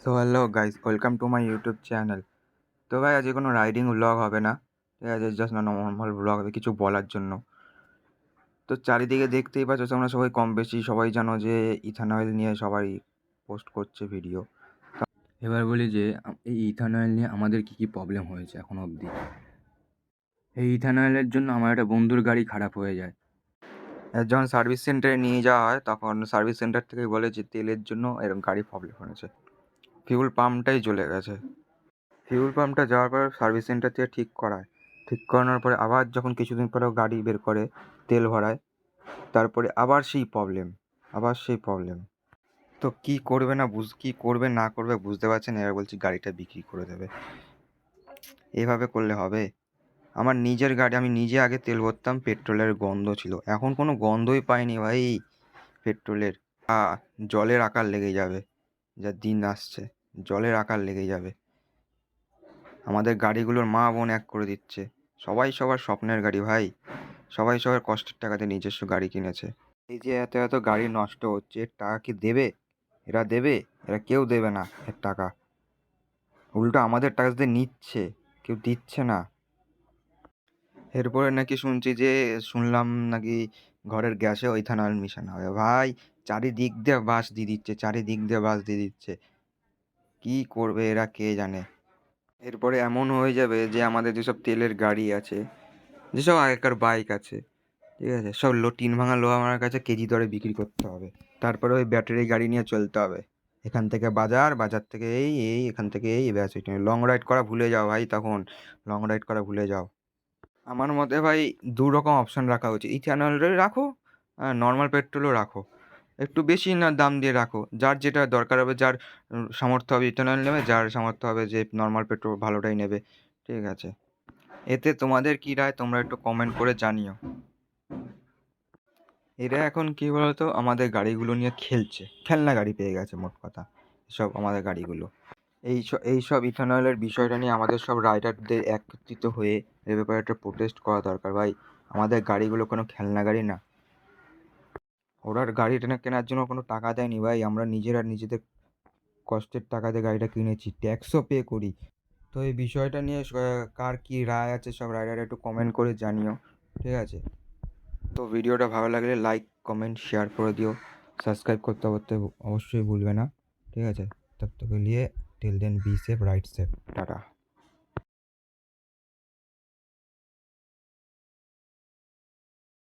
So hello guys, welcome to my YouTube channel. তো ভাই আজকে কোনো রাইডিং ব্লগ হবে না, ঠিক আছে? জাস্ট নর্মাল ব্লগ হবে কিছু বলার জন্য। তো চারিদিকে দেখতেই পাচ্ছ তোমরা সবাই, কম বেশি সবাই জানো যে ইথানল অয়েল নিয়ে সবাই পোস্ট করছে ভিডিও। এবার বলি যে এই ইথানল অয়েল নিয়ে আমাদের কী কী প্রবলেম হয়েছে এখনো অবধি। এই ইথানল অয়েলের জন্য আমার একটা বন্ধুর গাড়ি খারাপ হয়ে যায়। যখন সার্ভিস সেন্টারে নিয়ে যাওয়া হয় তখন সার্ভিস সেন্টার থেকে বলে যে তেলের জন্য এরকম গাড়ি প্রবলেম হয়েছে, ফিউল পাম্পটাই জ্বলে গেছে। ফিউল পাম্পটা যাওয়ার পর সার্ভিস সেন্টার থেকে ঠিক করায়, ঠিক করানোর পরে আবার যখন কিছুদিন পরেও গাড়ি বের করে তেল ভরায়, তারপরে আবার সেই প্রবলেম। তো কী করবে কী করবে না করবে বুঝতে পারছে না। এবার বলছি গাড়িটা বিক্রি করে দেবে। এভাবে করলে হবে? আমার নিজের গাড়ি, আমি নিজে আগে তেল ভরতাম, পেট্রোলের গন্ধ ছিল, এখন কোনো গন্ধই পাইনি ভাই পেট্রোলের। জলের আকার লেগে যাবে, যা দিন আসছে জলের আকার লেগে যাবে। আমাদের গাড়িগুলোর মা বোন এক করে দিচ্ছে। সবাই সবার স্বপ্নের গাড়ি ভাই, সবাই সবার কষ্টের টাকাতে নিজস্ব গাড়ি কিনেছে। এই যে এত এত গাড়ি নষ্ট হচ্ছে, এর টাকা কি দেবে? এরা দেবে? এরা কেউ দেবে না এর টাকা। উল্টো আমাদের টাকা দিয়ে নিচ্ছে, কেউ দিচ্ছে না। এরপরে নাকি শুনলাম নাকি ঘরের গ্যাসে ইথানল মিশানো হবে। ভাই চারিদিক দিয়ে বাস দিয়ে দিচ্ছে, চারিদিক দিয়ে বাস দিয়ে দিচ্ছে। কি করবে এরা কে জানে। এরপরে এমন হয়ে যাবে যে আমাদের যেসব তেলের গাড়ি আছে, যেসব আগেকার বাইক আছে, ঠিক আছে, সব টিন ভাঙা লোহা আমার কাছে কেজি দরে বিক্রি করতে হবে। তারপরে ওই ব্যাটারি গাড়ি নিয়ে চলতে হবে। এখান থেকে বাজার, বাজার থেকে এখান থেকে ব্যাস। লং রাইড করা ভুলে যাও ভাই, তখন লং রাইড করা ভুলে যাও। আমার মতে ভাই দু রকম অপশান রাখা উচিত। ইথানলের রাখো, নর্মাল পেট্রোলও রাখো। একটু বেশি না দাম দিয়ে রাখো, যার যেটা দরকার হবে, যার সামর্থ্য হবে ইথানল নেবে, যার সামর্থ্য হবে যে নর্মাল পেট্রোল ভালোটাই নেবে, ঠিক আছে? এতে তোমাদের কী রায় তোমরা একটু কমেন্ট করে জানিও। এরা এখন কী বলতো আমাদের গাড়িগুলো নিয়ে খেলছে, খেলনা গাড়ি পেয়ে গেছে মোট কথা সব আমাদের গাড়িগুলো। এই সব ইথানলের বিষয়টা নিয়ে আমাদের সব রাইডারদের একত্রিত হয়ে এ ব্যাপারে একটা প্রোটেস্ট করা দরকার ভাই। আমাদের গাড়িগুলো কোনো খেলনা গাড়ি না। ওরা গাড়িটা কেনার জন্য কোনো টাকা দেয়নি ভাই, আমরা নিজেরা নিজেদের কষ্টের টাকাতে গাড়িটা কিনেছি, ট্যাক্সও পে করি। তো এই বিষয়টা নিয়ে কার কী রায় আছে সব রাইডার একটু কমেন্ট করে জানিও, ঠিক আছে? তো ভিডিওটা ভালো লাগলে লাইক কমেন্ট শেয়ার করে দিও, সাবস্ক্রাইব করতে অবশ্যই ভুলবে না, ঠিক আছে? তব তক লিয়ে till then be safe, ride safe, tata.